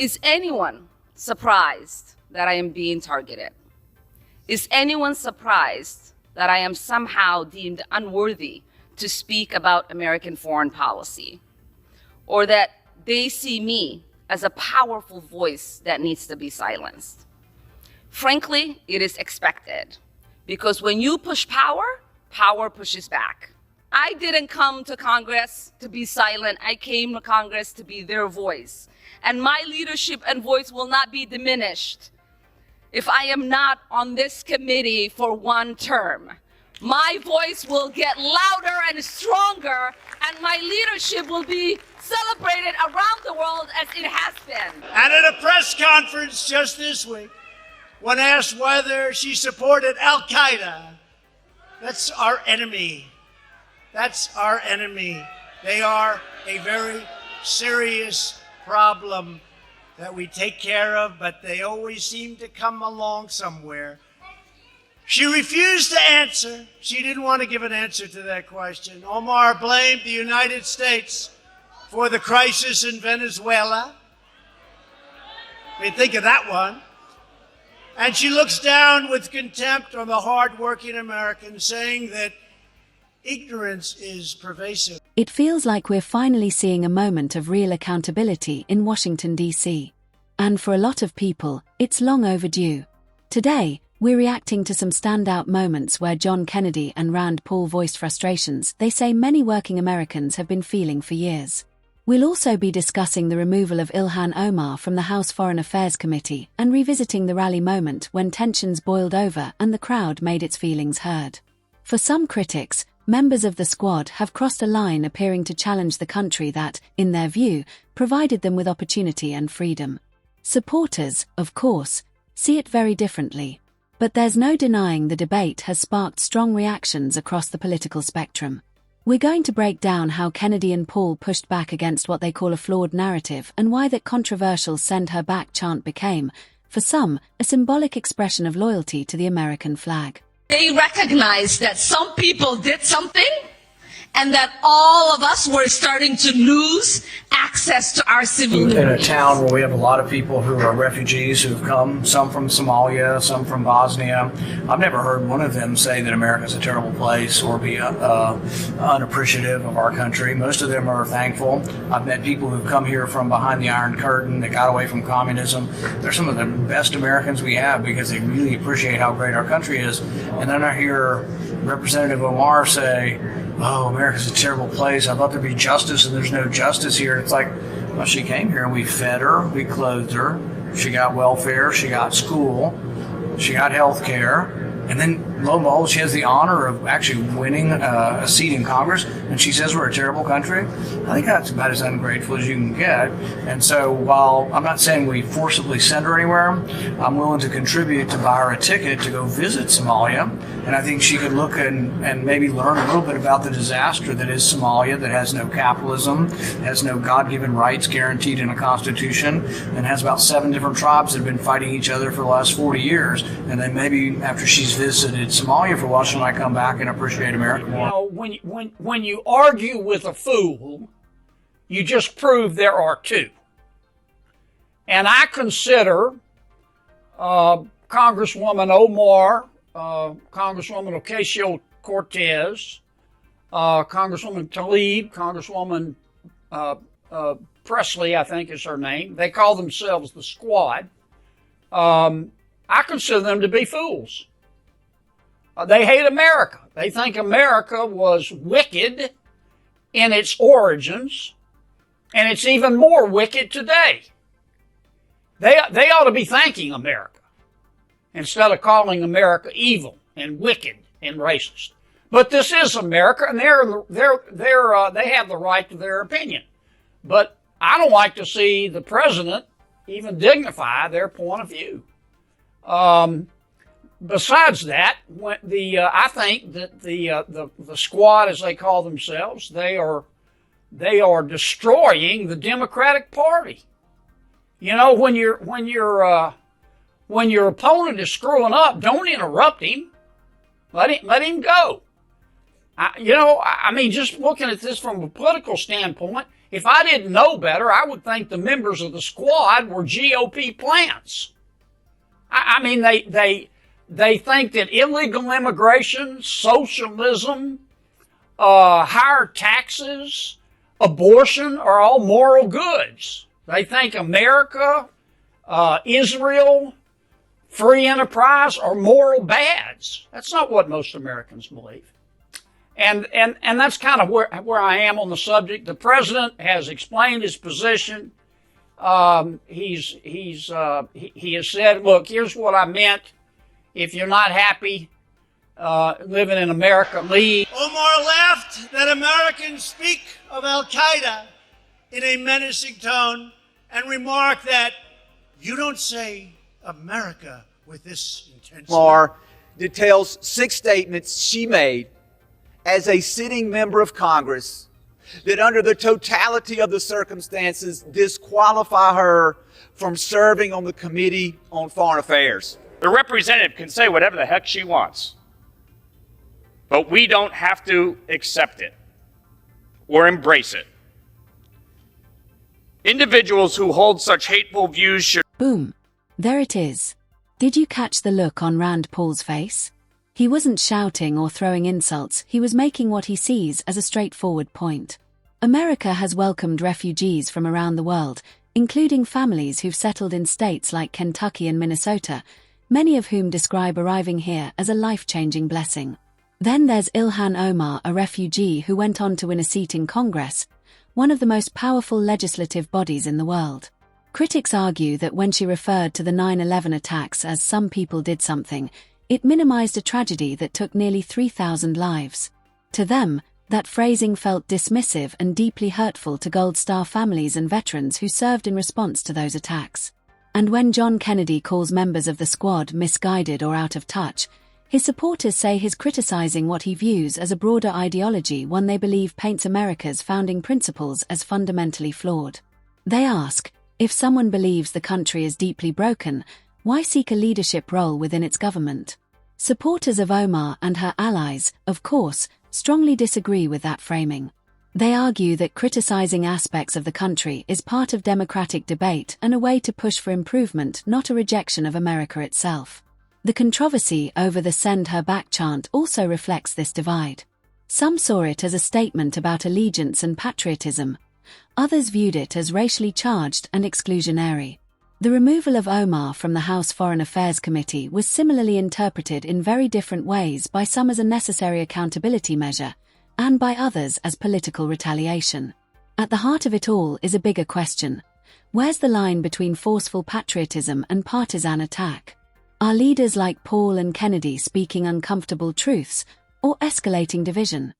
Is anyone surprised that I am being targeted? Is anyone surprised that I am somehow deemed unworthy to speak about American foreign policy? Or that they see me as a powerful voice that needs to be silenced? Frankly, it is expected, because when you push power, power pushes back. I didn't come to Congress to be silent. I came to Congress to be their voice. And my leadership and voice will not be diminished if I am not on this committee for one term. My voice will get louder and stronger, and my leadership will be celebrated around the world as it has been. And at a press conference just this week, when asked whether she supported Al-Qaeda, that's our enemy. That's our enemy. They are a very serious problem that we take care of, but they always seem to come along somewhere. She refused to answer. She didn't want to give an answer to that question. Omar blamed the United States for the crisis in Venezuela. I mean, think of that one. And she looks down with contempt on the hardworking Americans, saying that ignorance is pervasive. It feels like we're finally seeing a moment of real accountability in Washington, D.C. And for a lot of people, it's long overdue. Today, we're reacting to some standout moments where John Kennedy and Rand Paul voiced frustrations they say many working Americans have been feeling for years. We'll also be discussing the removal of Ilhan Omar from the House Foreign Affairs Committee and revisiting the rally moment when tensions boiled over and the crowd made its feelings heard. For some critics, members of the squad have crossed a line appearing to challenge the country that, in their view, provided them with opportunity and freedom. Supporters, of course, see it very differently. But there's no denying the debate has sparked strong reactions across the political spectrum. We're going to break down how Kennedy and Paul pushed back against what they call a flawed narrative and why that controversial "send her back" chant became, for some, a symbolic expression of loyalty to the American flag. They recognized that some people did something and that all of us were starting to lose access to our civil liberties. In a town where we have a lot of people who are refugees who've come, some from Somalia, some from Bosnia, I've never heard one of them say that America's a terrible place or be unappreciative of our country. Most of them are thankful. I've met people who've come here from behind the Iron Curtain that got away from communism. They're some of the best Americans we have because they really appreciate how great our country is. And then I hear Representative Omar say, "Oh, America's a terrible place. I thought there'd be justice, and there's no justice here." It's like, well, she came here and we fed her, we clothed her, she got welfare, she got school, she got health care, and then lo and behold, she has the honor of actually winning a seat in Congress, and she says we're a terrible country. I think that's about as ungrateful as you can get. And so while I'm not saying we forcibly send her anywhere, I'm willing to contribute to buy her a ticket to go visit Somalia. And I think she could look and maybe learn a little bit about the disaster that is Somalia, that has no capitalism, has no God-given rights guaranteed in a constitution, and has about 7 different tribes that have been fighting each other for the last 40 years. And then maybe after she's visited Somalia for a while, she might come back and appreciate America more. You know, when you argue with a fool, you just prove there are two. And I consider Congresswoman Omar, Congresswoman Ocasio-Cortez, Congresswoman Tlaib, Congresswoman Presley, I think is her name. They call themselves the Squad. I consider them to be fools. They hate America. They think America was wicked in its origins, and it's even more wicked today. They ought to be thanking America instead of calling America evil and wicked and racist. But this is America, and they have the right to their opinion. But I don't like to see the president even dignify their point of view. Besides that, I think that the Squad, as they call themselves, they are destroying the Democratic Party. You know, when your opponent is screwing up, don't interrupt him. Let him go. I mean, just looking at this from a political standpoint, If I didn't know better, I would think the members of the squad were GOP plants. I mean, they think that illegal immigration, socialism, higher taxes, abortion are all moral goods. They think America, Israel, free enterprise are moral bads. That's not what most Americans believe. And that's kind of where I am on the subject. The president has explained his position. He has said, look, here's what I meant. If you're not happy living in America, leave. Omar laughed that Americans speak of Al-Qaeda in a menacing tone and remarked that you don't say America with this intensity. Omar details 6 statements she made as a sitting member of Congress that under the totality of the circumstances disqualify her from serving on the Committee on Foreign Affairs. The representative can say whatever the heck she wants, but we don't have to accept it or embrace it. Individuals who hold such hateful views should... Boom. There it is. Did you catch the look on Rand Paul's face? He wasn't shouting or throwing insults, he was making what he sees as a straightforward point. America has welcomed refugees from around the world, including families who've settled in states like Kentucky and Minnesota, many of whom describe arriving here as a life-changing blessing. Then there's Ilhan Omar, a refugee who went on to win a seat in Congress, one of the most powerful legislative bodies in the world. Critics argue that when she referred to the 9/11 attacks as "some people did something," it minimized a tragedy that took nearly 3,000 lives. To them, that phrasing felt dismissive and deeply hurtful to Gold Star families and veterans who served in response to those attacks. And when John Kennedy calls members of the squad misguided or out of touch, his supporters say he's criticizing what he views as a broader ideology, one they believe paints America's founding principles as fundamentally flawed. They ask, if someone believes the country is deeply broken, why seek a leadership role within its government? Supporters of Omar and her allies, of course, strongly disagree with that framing. They argue that criticizing aspects of the country is part of democratic debate and a way to push for improvement, not a rejection of America itself. The controversy over the "Send Her Back" chant also reflects this divide. Some saw it as a statement about allegiance and patriotism. Others viewed it as racially charged and exclusionary. The removal of Omar from the House Foreign Affairs Committee was similarly interpreted in very different ways, by some as a necessary accountability measure, and by others as political retaliation. At the heart of it all is a bigger question. Where's the line between forceful patriotism and partisan attack? Are leaders like Paul and Kennedy speaking uncomfortable truths, or escalating division?